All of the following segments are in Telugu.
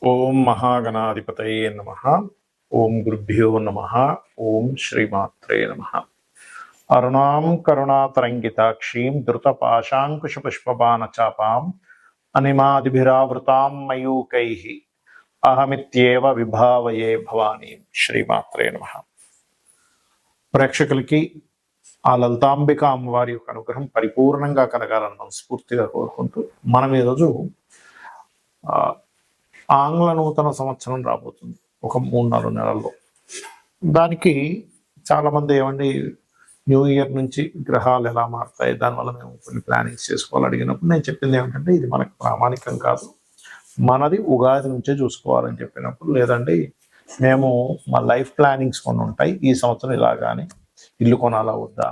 ఓం మహాగణాధిపతయే నమః. ఓం గురుభ్యో నమః. ఓం శ్రీమాత్రే నమః. అరుణాం కరుణాతరంగితాక్షీం ధృతపాశాంకుశపుష్పబాణచాపాం అనిమాదిభిరావృతాం మయూకైః అహమిత్యేవ విభావయే భవానీం. శ్రీమాత్రే నమః. ప్రేక్షకులకి ఆ లలితాంబిక అమ్మవారి యొక్క అనుగ్రహం పరిపూర్ణంగా కలగాలని మనస్ఫూర్తిగా కోరుకుంటూ మనం ఈరోజు ఆంగ్ల నూతన సంవత్సరం రాబోతుంది ఒక 3-4 నెలల్లో. దానికి చాలామంది ఏమండి న్యూ ఇయర్ నుంచి గ్రహాలు ఎలా మారుతాయి, దానివల్ల మేము కొన్ని ప్లానింగ్స్ చేసుకోవాలి అడిగినప్పుడు నేను చెప్పింది ఏమిటంటే ఇది మనకు ప్రామాణికం కాదు, మనది ఉగాది నుంచే చూసుకోవాలని చెప్పినప్పుడు, లేదండి మేము మా లైఫ్ ప్లానింగ్స్ కొన్ని ఉంటాయి, ఈ సంవత్సరం ఇలాగానే ఇల్లు కొనాలా వద్దా,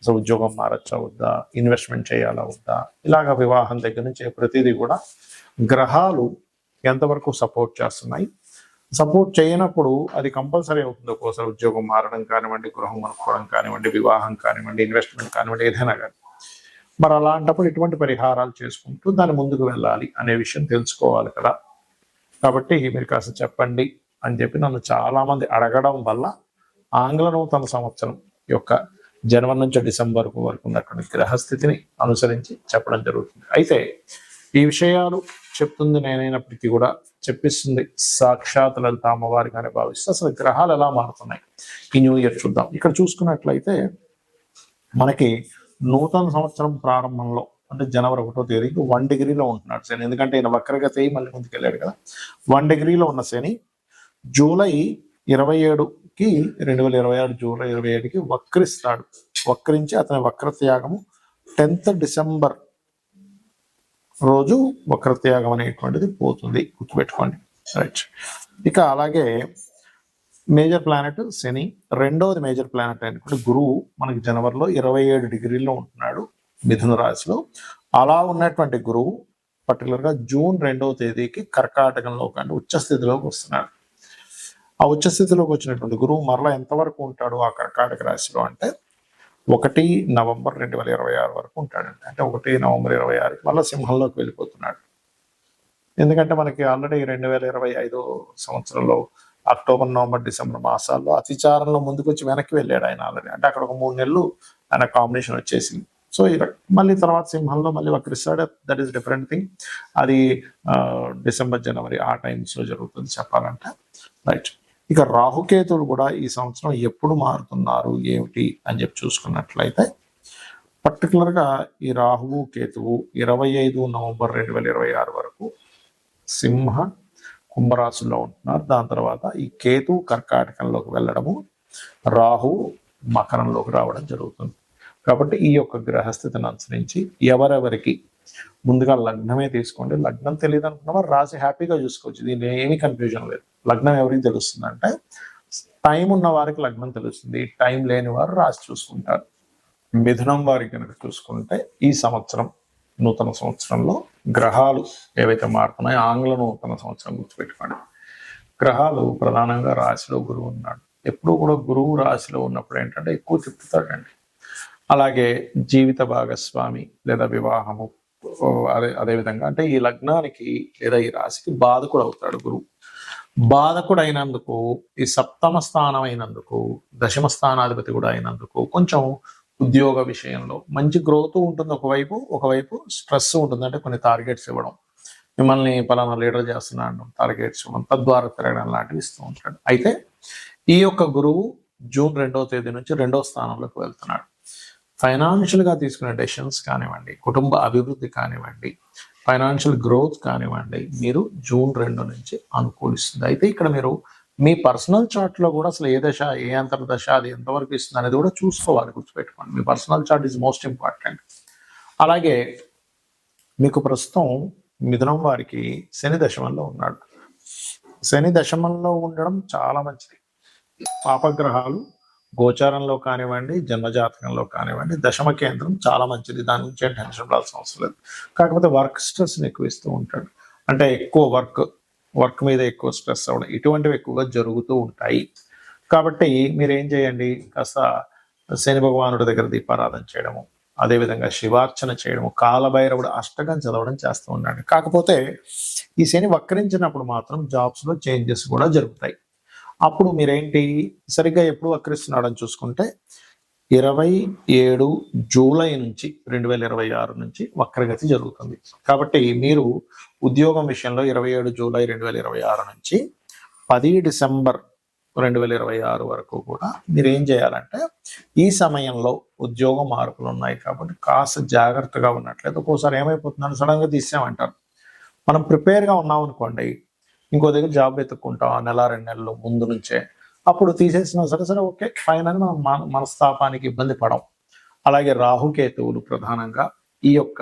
అసలు ఉద్యోగం మారచ్చా వద్దా, ఇన్వెస్ట్మెంట్ చేయాలా వద్దా, ఇలాగ వివాహం దగ్గర నుంచి ప్రతిదీ కూడా గ్రహాలు ఎంతవరకు సపోర్ట్ చేస్తున్నాయి, సపోర్ట్ చేయనప్పుడు అది కంపల్సరీ అవుతుంది. ఒక్కోసారి ఉద్యోగం మారడం కానివ్వండి, గృహం కొనుక్కోవడం కానివ్వండి, వివాహం కానివ్వండి, ఇన్వెస్ట్మెంట్ కానివ్వండి, ఏదైనా కానీ. మరి అలాంటప్పుడు ఇటువంటి పరిహారాలు చేసుకుంటూ దాన్ని ముందుకు వెళ్ళాలి అనే విషయం తెలుసుకోవాలి కదా. కాబట్టి మీరు కాస్త చెప్పండి అని చెప్పి నన్ను చాలామంది అడగడం వల్ల ఆంగ్ల నూతన సంవత్సరం యొక్క జనవరి నుంచి డిసెంబర్ వరకు ఉన్నటువంటి గ్రహస్థితిని అనుసరించి చెప్పడం జరుగుతుంది. అయితే ఈ విషయాలు చెప్తుంది నేనైనప్పటికీ కూడా చెప్పిస్తుంది సాక్షాత్ లలిత అమ్మవారిగానే భావిస్తే అసలు గ్రహాలు ఎలా మారుతున్నాయి ఈ న్యూ ఇయర్ చూద్దాం. ఇక్కడ చూసుకున్నట్లయితే మనకి నూతన సంవత్సరం ప్రారంభంలో అంటే జనవరి 1వ తేదీకి 1 డిగ్రీలో ఉంటున్నాడు శని. ఎందుకంటే ఈయన వక్రగతి మళ్ళీ ముందుకు వెళ్ళాడు కదా. 1 డిగ్రీలో ఉన్న శని జూలై 27కి 2026 జూలై 27కి వక్రిస్తాడు. వక్రించి అతని వక్రత్యాగము 10th డిసెంబర్ రోజు వక్రత్యాగం అనేటువంటిది పోతుంది, గుర్తుపెట్టుకోండి. రైట్. ఇక అలాగే మేజర్ ప్లానెట్ శని, రెండవది మేజర్ ప్లానెట్ అయినటువంటి గురువు మనకి జనవరిలో 27 డిగ్రీల్లో ఉంటున్నాడు మిథున రాశిలో. అలా ఉన్నటువంటి గురువు పర్టికులర్గా జూన్ 2వ తేదీకి కర్కాటకంలో కానీ ఉచ్చస్థితిలోకి వస్తున్నాడు. ఆ ఉచ్చస్థితిలోకి వచ్చినటువంటి గురువు మరలా ఎంతవరకు ఉంటాడు ఆ కర్కాటక రాశిలో అంటే 1 నవంబర్ 2026 వరకు ఉంటాడండి. అంటే 1 నవంబర్ 2026కి మళ్ళీ సింహంలోకి వెళ్ళిపోతున్నాడు. ఎందుకంటే మనకి ఆల్రెడీ 2025 సంవత్సరంలో అక్టోబర్, నవంబర్, డిసెంబర్ మాసాల్లో అతిచారంలో ముందుకు వచ్చి వెనక్కి వెళ్ళాడు ఆయన ఆల్రెడీ. అంటే అక్కడ ఒక 3 నెలలు ఆయన కాంబినేషన్ వచ్చేసింది. సో మళ్ళీ తర్వాత సింహంలో మళ్ళీ వక్రిస్తాడు. That is different thing. అది డిసెంబర్, జనవరి ఆ టైమ్స్లో జరుగుతుంది చెప్పాలంటే. రైట్. ఇక రాహుకేతువులు కూడా ఈ సంవత్సరం ఎప్పుడు మారుతున్నారు ఏమిటి అని చెప్పి చూసుకున్నట్లయితే పర్టికులర్గా ఈ రాహువు కేతువు 25 నవంబర్ 2026 వరకు సింహ కుంభరాశుల్లో ఉంటున్నారు. దాని తర్వాత ఈ కేతు కర్కాటకంలోకి వెళ్ళడము, రాహు మకరంలోకి రావడం జరుగుతుంది. కాబట్టి ఈ యొక్క గ్రహస్థితిని అనుసరించి ఎవరెవరికి ముందుగా లగ్నమే తీసుకోండి. లగ్నం తెలియదు అనుకున్న వారు రాశి హ్యాపీగా చూసుకోవచ్చు, దీనిలో ఏమీ కన్ఫ్యూజన్ లేదు. లగ్నం ఎవరికి తెలుస్తుంది అంటే టైం ఉన్న వారికి లగ్నం తెలుస్తుంది, టైం లేని వారు రాశి చూసుకుంటారు. మిథునం వారికి కనుక చూసుకుంటే ఈ సంవత్సరం నూతన సంవత్సరంలో గ్రహాలు ఏవైతే మారుతున్నాయో ఆంగ్ల నూతన సంవత్సరం గుర్తుపెట్టుకోండి. గ్రహాలు ప్రధానంగా రాశిలో గురువు ఉన్నాడు. ఎప్పుడు కూడా గురువు రాశిలో ఉన్నప్పుడు ఏంటంటే ఎక్కువ తిప్పుతాడండి. అలాగే జీవిత భాగస్వామి లేదా వివాహము, అదేవిధంగా అంటే ఈ లగ్నానికి లేదా ఈ రాశికి బాధకుడు అవుతాడు గురువు. బాధకుడు అయినందుకు ఈ సప్తమ స్థానం అయినందుకు, దశమ స్థానాధిపతి కూడా అయినందుకు కొంచెం ఉద్యోగ విషయంలో మంచి గ్రోత్ ఉంటుంది. ఒకవైపు స్ట్రెస్ ఉంటుంది. అంటే కొన్ని టార్గెట్స్ ఇవ్వడం, మిమ్మల్ని పలానా లీడర్ చేస్తున్నాడు టార్గెట్స్ ఇవ్వడం, తద్వారా తిరగడం లాంటివి ఇస్తూ ఉంటాడు. అయితే ఈ యొక్క గురువు జూన్ 2వ తేదీ నుంచి 2వ స్థానంలోకి వెళ్తున్నాడు. ఫైనాన్షియల్గా తీసుకునే డెసిషన్స్ కానివ్వండి, కుటుంబ అభివృద్ధి కానివ్వండి, ఫైనాన్షియల్ గ్రోత్ కానివ్వండి, మీరు జూన్ 2 నుంచి అనుకూలిస్తుంది. అయితే ఇక్కడ మీరు మీ పర్సనల్ చార్ట్లో కూడా అసలు ఏ దశ, ఏ అంతర్దశ, అది ఎంతవరకు ఇస్తుంది అనేది కూడా చూసుకోవాలి, గుర్తుపెట్టుకోండి. మీ personal chart is most important. అలాగే మీకు ప్రస్తుతం మిథునం వారికి శని దశమంలో ఉన్నాడు. శని దశమంలో ఉండడం చాలా మంచిది. పాపగ్రహాలు గోచారంలో కానివ్వండి, జన్మజాతకంలో కానివ్వండి, దశమ కేంద్రం చాలా మంచిది. దాని నుంచి ఏం టెన్షన్ పడాల్సిన అవసరం లేదు. కాకపోతే వర్క్ స్ట్రెస్ని ఎక్కువ ఇస్తూ ఉంటాడు. అంటే ఎక్కువ వర్క్ మీద ఎక్కువ స్ట్రెస్ అవ్వడం, ఇటువంటివి ఎక్కువగా జరుగుతూ ఉంటాయి. కాబట్టి మీరు ఏం చేయండి, కాస్త శని భగవానుడి దగ్గర దీపారాధన చేయడము, అదేవిధంగా శివార్చన చేయడము, కాలభైరవుడు అష్టకం చదవడం చేస్తూ ఉండండి. కాకపోతే ఈ శని వక్రించినప్పుడు మాత్రం జాబ్స్లో చేంజెస్ కూడా జరుగుతాయి. అప్పుడు మీరేంటి, సరిగ్గా ఎప్పుడు వక్రిస్తున్నాడని చూసుకుంటే 27 జూలై నుంచి 2026 నుంచి వక్రగతి జరుగుతుంది. కాబట్టి మీరు ఉద్యోగం విషయంలో 27 జూలై 2026 నుంచి 10 డిసెంబర్ 2026 వరకు కూడా మీరు ఏం చేయాలంటే, ఈ సమయంలో ఉద్యోగ మార్పులు ఉన్నాయి కాబట్టి కాస్త జాగ్రత్తగా ఉన్నట్లయితే ఒక్కోసారి ఏమైపోతుందని సడన్గా తీసామంటారు. మనం ప్రిపేర్గా ఉన్నాం అనుకోండి, ఇంకో దగ్గర జాబ్ వెతుక్కుంటాం ఆ నెల 2 నెలలు ముందు నుంచే, అప్పుడు తీసేసినా సరే ఓకే ఫైన్ అని మనం మనస్తాపానికి ఇబ్బంది పడం. అలాగే రాహుకేతువులు ప్రధానంగా ఈ యొక్క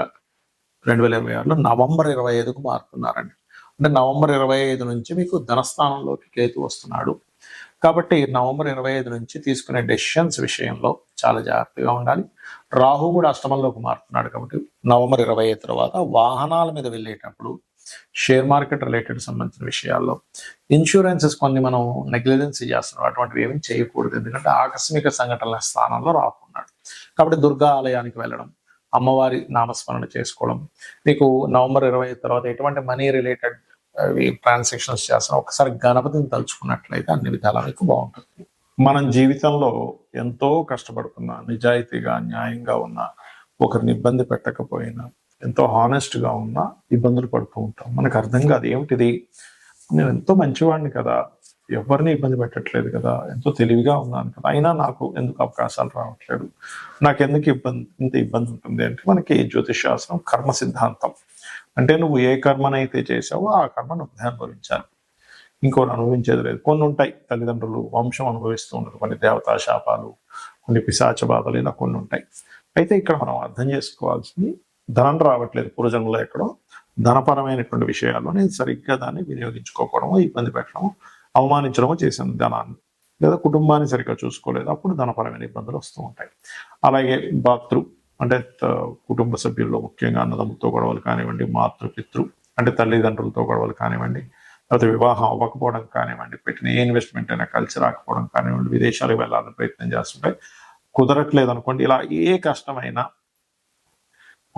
2026లో నవంబర్ 25కు మారుతున్నారండి. అంటే నవంబర్ 25 నుంచి మీకు ధనస్థానంలోకి కేతు వస్తున్నాడు. కాబట్టి నవంబర్ 25 నుంచి తీసుకునే డెసిషన్స్ విషయంలో చాలా జాగ్రత్తగా ఉండాలి. రాహు కూడా అష్టమంలోకి మారుతున్నాడు కాబట్టి నవంబర్ 25 తర్వాత వాహనాల మీద వెళ్ళేటప్పుడు, షేర్ మార్కెట్ రిలేటెడ్ సంబంధించిన విషయాల్లో, ఇన్సూరెన్సెస్ కొన్ని మనం నెగ్లిజెన్సీ చేస్తున్నాం, అటువంటివి ఏమీ చేయకూడదు. ఎందుకంటే ఆకస్మిక సంఘటనల స్థానంలో రాకున్నాడు. కాబట్టి దుర్గా ఆలయానికి వెళ్ళడం, అమ్మవారి నామస్మరణ చేసుకోవడం, మీకు నవంబర్ 25 తర్వాత ఎటువంటి మనీ రిలేటెడ్ ట్రాన్సాక్షన్స్ చేస్తున్నాం, ఒకసారి గణపతిని తలుచుకున్నట్లయితే అన్ని విధాలా మీకు బాగుంటుంది. మనం జీవితంలో ఎంతో కష్టపడుతున్నా, నిజాయితీగా న్యాయంగా ఉన్నా, ఒకరిని ఇబ్బంది పెట్టకపోయినా, ఎంతో హానెస్ట్గా ఉన్నా ఇబ్బందులు పడుతూ ఉంటాం. మనకు అర్థం కాదు ఏమిటిది, నేను ఎంతో మంచివాడిని కదా, ఎవరిని ఇబ్బంది పెట్టట్లేదు కదా, ఎంతో తెలివిగా ఉన్నాను కదా, అయినా నాకు ఎందుకు అవకాశాలు రావట్లేదు, నాకు ఎందుకు ఇంత ఇబ్బంది ఉంటుంది అంటే, మనకి జ్యోతిష్ శాస్త్రం కర్మ సిద్ధాంతం అంటే నువ్వు ఏ కర్మనైతే చేసావో ఆ కర్మ నువ్వు అనుభవించాలి, ఇంకోటి అనుభవించేది లేదు. కొన్ని ఉంటాయి, తల్లిదండ్రులు వంశం అనుభవిస్తూ ఉంటారు, కొన్ని దేవతా శాపాలు, కొన్ని పిశాచ బాధలు, ఇలా కొన్ని ఉంటాయి. అయితే ఇక్కడ మనం అర్థం చేసుకోవాల్సింది, ధనం రావట్లేదు పూర్వజన్మలో ఎక్కడో ధనపరమైనటువంటి విషయాల్లో నేను సరిగ్గా దాన్ని వినియోగించుకోకపోవడము, ఇబ్బంది పెట్టడము, అవమానించడము చేశాను ధనాన్ని, లేదా కుటుంబాన్ని సరిగ్గా చూసుకోలేదు, అప్పుడు ధనపరమైన ఇబ్బందులు వస్తూ ఉంటాయి. అలాగే అంటే కుటుంబ సభ్యుల్లో ముఖ్యంగా అన్నదమ్ములతో గొడవలు కానివ్వండి, మాతృపితృ అంటే తల్లిదండ్రులతో గొడవలు కానివ్వండి, లేకపోతే వివాహం అవ్వకపోవడం కానివ్వండి, పెట్టిన ఏ ఇన్వెస్ట్మెంట్ అయినా కలిసి రాకపోవడం కానివ్వండి, విదేశాలకు వెళ్ళాలని ప్రయత్నం చేస్తుంటే కుదరట్లేదు అనుకోండి, ఇలా ఏ కష్టమైనా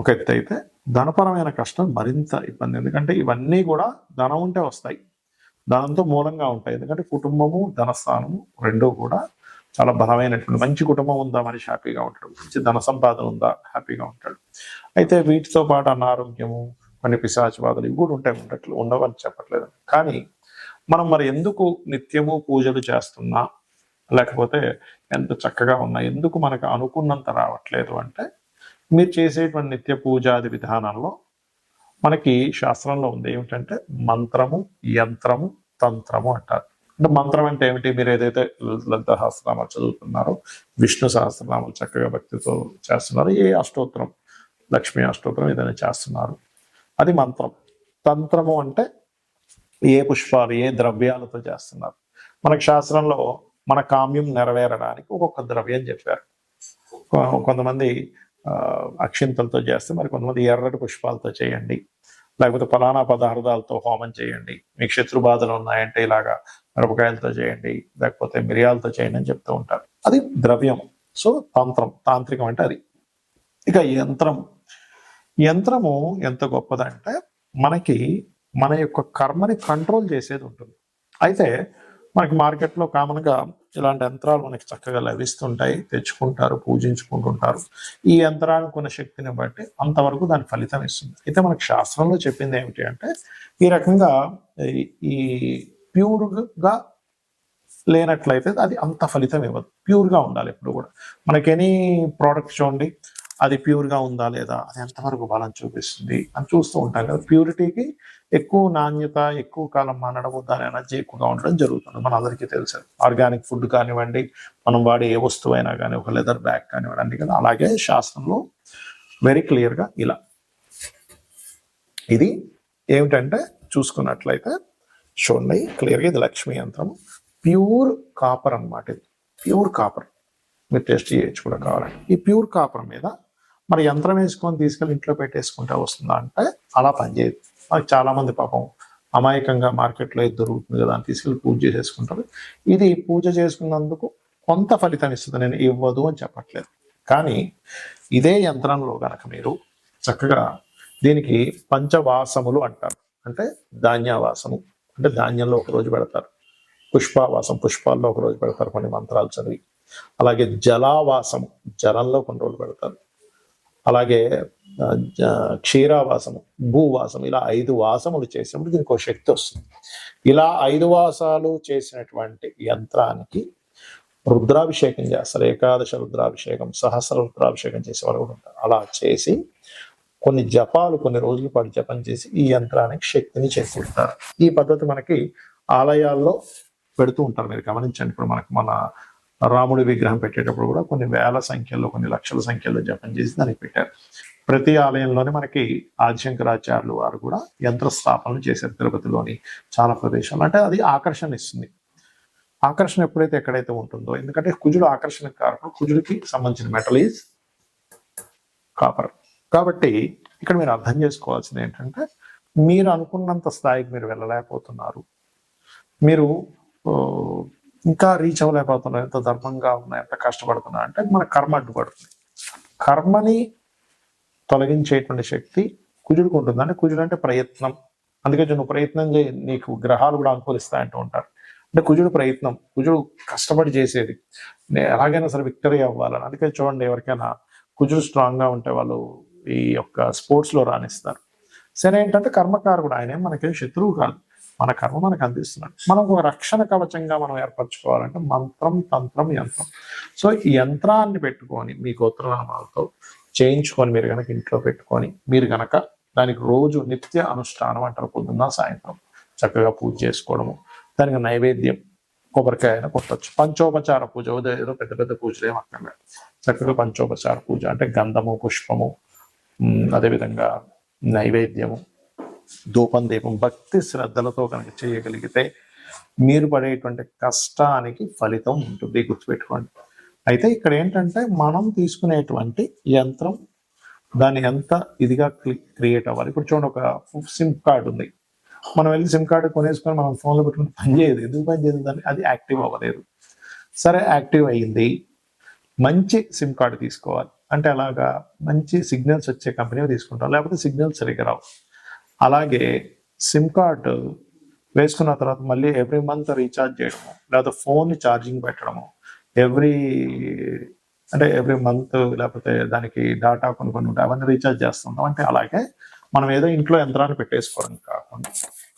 ఒక ఎత్తు అయితే ధనపరమైన కష్టం మరింత ఇబ్బంది. ఎందుకంటే ఇవన్నీ కూడా ధనం ఉంటే వస్తాయి, ధనంతో మూలంగా ఉంటాయి. ఎందుకంటే కుటుంబము ధనస్థానము రెండూ కూడా చాలా బలమైనటువంటి, మంచి కుటుంబం ఉందా మనిషి హ్యాపీగా ఉంటాడు, మంచి ధన సంపాదన ఉందా హ్యాపీగా ఉంటాడు. అయితే వీటితో పాటు అనారోగ్యము, కొన్ని పిశాచ బాధలు ఇవి కూడా ఉండవని చెప్పట్లేదు. కానీ మనం మరి ఎందుకు నిత్యము పూజలు చేస్తున్నా, లేకపోతే ఎంత చక్కగా ఉన్నా ఎందుకు మనకు అనుకున్నంత రావట్లేదు అంటే, మీరు చేసేటువంటి నిత్య పూజాది విధానంలో మనకి శాస్త్రంలో ఉంది ఏమిటంటే మంత్రము, యంత్రము, తంత్రము అంటారు. అంటే మంత్రం అంటే ఏమిటి, మీరు ఏదైతే లలిత సహస్రనామాలు చదువుతున్నారో, విష్ణు సహస్రనామాలు చక్కగా భక్తితో చేస్తున్నారు, ఏ అష్టోత్తరం, లక్ష్మీ అష్టోత్తరం ఏదైనా చేస్తున్నారు, అది మంత్రం. తంత్రము అంటే ఏ పుష్పాలు, ఏ ద్రవ్యాలతో చేస్తున్నారు. మనకి శాస్త్రంలో మన కామ్యం నెరవేరడానికి ఒక్కొక్క ద్రవ్యం చెప్పారు. కొంతమంది అక్షింతలతో చేస్తే, మరి కొంతమంది ఎర్రటి పుష్పాలతో చేయండి, లేకపోతే ఫలానా పదార్థాలతో హోమం చేయండి, మీకు శత్రు బాధలు ఉన్నాయంటే ఇలాగా మిరపకాయలతో చేయండి, లేకపోతే మిరియాలతో చేయండి అని చెప్తూ ఉంటారు. అది ద్రవ్యం. సో తాంత్రికం అంటే అది. ఇక యంత్రము ఎంత గొప్పదంటే, మనకి మన యొక్క కర్మని కంట్రోల్ చేసేది ఉంటుంది. అయితే మనకి మార్కెట్లో కామన్గా ఇలాంటి యంత్రాలు మనకి చక్కగా లభిస్తుంటాయి, తెచ్చుకుంటారు, పూజించుకుంటుంటారు. ఈ యంత్రానికి ఉన్న శక్తిని బట్టి అంతవరకు దాని ఫలితం ఇస్తుంది. అయితే మనకు శాస్త్రంలో చెప్పింది ఏమిటి అంటే, ఈ రకంగా ఈ ప్యూర్గా లేనట్లయితే అది అంత ఫలితం ఇవ్వదు. ప్యూర్గా ఉండాలి ఎప్పుడు కూడా. మనకి ఎనీ ప్రోడక్ట్ చూడండి, అది ప్యూర్గా ఉందా లేదా, అది ఎంతవరకు బలం చూపిస్తుంది అని చూస్తూ ఉంటాం కదా. ప్యూరిటీకి ఎక్కువ నాణ్యత, ఎక్కువ కాలం మానడము, దాని ఎనర్జీ ఎక్కువగా ఉండడం జరుగుతుంది. మన అందరికీ తెలుసు. ఆర్గానిక్ ఫుడ్ కానివ్వండి, మనం వాడే ఏ వస్తువు అయినా కానీ, ఒక లెదర్ బ్యాగ్ కానివ్వండి కదా, అలాగే శాస్త్రంలో వెరీ క్లియర్గా ఇలా ఇది ఏమిటంటే చూసుకున్నట్లయితే చూడండి క్లియర్గా, ఇది లక్ష్మీ యంత్రం, ప్యూర్ కాపర్ అనమాట. ఇది ప్యూర్ కాపర్, మీరు టెస్ట్ చేయొచ్చు కూడా కావాలంటే. ఈ ప్యూర్ కాపర్ మీద మరి యంత్రం వేసుకొని తీసుకెళ్ళి ఇంట్లో పెట్టేసుకుంటే వస్తుందా అంటే అలా పనిచేయదు. మనకి చాలామంది పాపం అమాయకంగా మార్కెట్లో ఏది దొరుకుతుంది కదా అని తీసుకెళ్ళి పూజ చేసేసుకుంటారు. ఇది పూజ చేసుకున్నందుకు కొంత ఫలితం ఇస్తుంది, నేను ఇవ్వదు అని చెప్పట్లేదు. కానీ ఇదే యంత్రంలో గనక మీరు చక్కగా దీనికి పంచవాసములు అంటారు. అంటే ధాన్యవాసము అంటే ధాన్యంలో ఒక రోజు పెడతారు, పుష్పవాసం పుష్పాల్లో ఒక రోజు పెడతారు కొన్ని మంత్రాలు చదివి, అలాగే జలావాసం జలంలో కొన్ని రోజులు పెడతారు, అలాగే క్షీరావాసము భూవాసం, ఇలా 5 వాసములు చేసినప్పుడు దీనికి ఒక శక్తి వస్తుంది. ఇలా 5 వాసాలు చేసినటువంటి యంత్రానికి రుద్రాభిషేకం చేస్తారు. ఏకాదశ రుద్రాభిషేకం, సహస్ర రుద్రాభిషేకం చేసేవారు కూడా ఉంటారు. అలా చేసి కొన్ని జపాలు కొన్ని రోజుల పాటు జపం చేసి ఈ యంత్రానికి శక్తిని చేకూరుతారు. ఈ పద్ధతి మనకి ఆలయాల్లో పెడుతూ ఉంటారు. మీరు గమనించండి, ఇప్పుడు మనకు మన రాముడి విగ్రహం పెట్టేటప్పుడు కూడా కొన్ని వేల సంఖ్యలో కొన్ని లక్షల సంఖ్యలో జపం చేసి దానికి పెట్టారు. ప్రతి ఆలయంలోనే మనకి ఆదిశంకరాచార్యులు వారు కూడా యంత్ర స్థాపనలు చేశారు. తిరుపతిలోని చాలా ప్రదేశాలు. అంటే అది ఆకర్షణ ఇస్తుంది. ఆకర్షణ ఎప్పుడైతే ఎక్కడైతే ఉంటుందో, ఎందుకంటే కుజుడు ఆకర్షణ కారణం, కుజుడికి సంబంధించిన మెటల్ ఈజ్ కాపర్. కాబట్టి ఇక్కడ మీరు అర్థం చేసుకోవాల్సింది ఏంటంటే, మీరు అనుకున్నంత స్థాయికి మీరు వెళ్ళలేకపోతున్నారు, మీరు ఇంకా రీచ్ అవ్వలేకపోతున్నారు, ఎంత ధర్మంగా ఉన్నా ఎంత కష్టపడుతున్నా అంటే మన కర్మ అడ్డుపడుతుంది. కర్మని తొలగించేటువంటి శక్తి కుజుడికి ఉంటుంది. అంటే కుజుడు అంటే ప్రయత్నం. అందుకే నువ్వు ప్రయత్నం చేయి, నీకు గ్రహాలు కూడా అనుకూలిస్తాయంటూ ఉంటారు. అంటే కుజుడు ప్రయత్నం, కుజుడు కష్టపడి చేసేది, ఎలాగైనా సరే విక్టరీ అవ్వాలని. అందుకే చూడండి, ఎవరికైనా కుజుడు స్ట్రాంగ్గా ఉంటే వాళ్ళు ఈ యొక్క స్పోర్ట్స్లో రాణిస్తారు. సరే, ఏంటంటే కర్మకారకుడు, ఆయనే మనకేం శత్రువు కాదు, మన కర్మ మనకు అందిస్తున్నాడు. మనం ఒక రక్షణ కవచంగా మనం ఏర్పరచుకోవాలంటే మంత్రం, తంత్రం, యంత్రం. సో ఈ యంత్రాన్ని పెట్టుకొని మీ గోత్రనామాలతో చేయించుకొని మీరు కనుక ఇంట్లో పెట్టుకొని మీరు కనుక దానికి రోజు నిత్య అనుష్ఠానం అంటారు, పొద్దున్న సాయంత్రం చక్కగా పూజ చేసుకోవడము, దానికి నైవేద్యం కొబ్బరికాయ కొట్టచ్చు. పంచోపచార పూజ, ఏదో పెద్ద పెద్ద పూజలు ఏం అక్కర్లేదు, చక్కగా పంచోపచార పూజ అంటే గంధము, పుష్పము, అదేవిధంగా నైవేద్యము, ధూపం, దీపం, భక్తి శ్రద్ధలతో కనుక చేయగలిగితే మీరు పడేటువంటి కష్టానికి ఫలితం ఉంటుంది, గుర్తుపెట్టుకోండి. అయితే ఇక్కడ ఏంటంటే మనం తీసుకునేటువంటి యంత్రం దాన్ని ఎంత ఇదిగా క్రియేట్ అవ్వాలి. ఇప్పుడు చూడండి, ఒక సిమ్ కార్డ్ ఉంది, మనం వెళ్ళి సిమ్ కార్డు కొనేసుకొని మనం ఫోన్లో పెట్టుకుని పని చేయదు. ఎందుకు పని చేయదు? దాన్ని అది యాక్టివ్ అవ్వలేదు. సరే, యాక్టివ్ అయ్యింది, మంచి సిమ్ కార్డు తీసుకోవాలి. అంటే అలాగా మంచి సిగ్నల్స్ వచ్చే కంపెనీ తీసుకుంటాం, లేకపోతే సిగ్నల్స్ సరిగ్గా రావు. అలాగే సిమ్ కార్డు వేసుకున్న తర్వాత మళ్ళీ ఎవ్రీ మంత్ రీఛార్జ్ చేయడము, లేకపోతే ఫోన్ ఛార్జింగ్ పెట్టడము, ఎవ్రీ మంత్, లేకపోతే దానికి డాటా కొన్ని ఉంటాయి, అవన్నీ రీఛార్జ్ చేస్తుంటాం. అంటే అలాగే మనం ఏదో ఇంట్లో యంత్రాన్ని పెట్టేసుకోవడం కాకుండా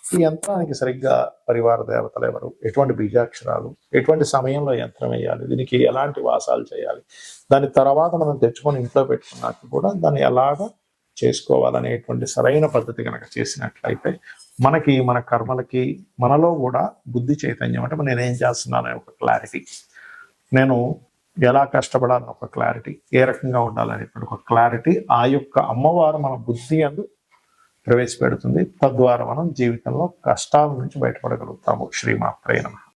ఈ యంత్రానికి సరిగ్గా పరివార దేవతలు ఎవరు, ఎటువంటి బీజాక్షరాలు, ఎటువంటి సమయంలో యంత్రం వేయాలి, దీనికి ఎలాంటి వాసాలు చేయాలి, దాని తర్వాత మనం తెచ్చుకొని ఇంట్లో పెట్టుకున్నాక కూడా దాన్ని ఎలాగా చేసుకోవాలనేటువంటి సరైన పద్ధతి కనుక చేసినట్లయితే మనకి మన కర్మలకి మనలో కూడా బుద్ధి చైతన్యం, అంటే నేనేం చేస్తున్నాననే ఒక క్లారిటీ, నేను ఎలా కష్టపడాలని ఒక క్లారిటీ, ఏ రకంగా ఉండాలనేటువంటి ఒక క్లారిటీ ఆ యొక్క అమ్మవారు మన బుద్ధి అందు ప్రవేశపెడుతుంది. తద్వారా మనం జీవితంలో కష్టాల నుంచి బయటపడగలుగుతాము. శ్రీమాత్రే నమః.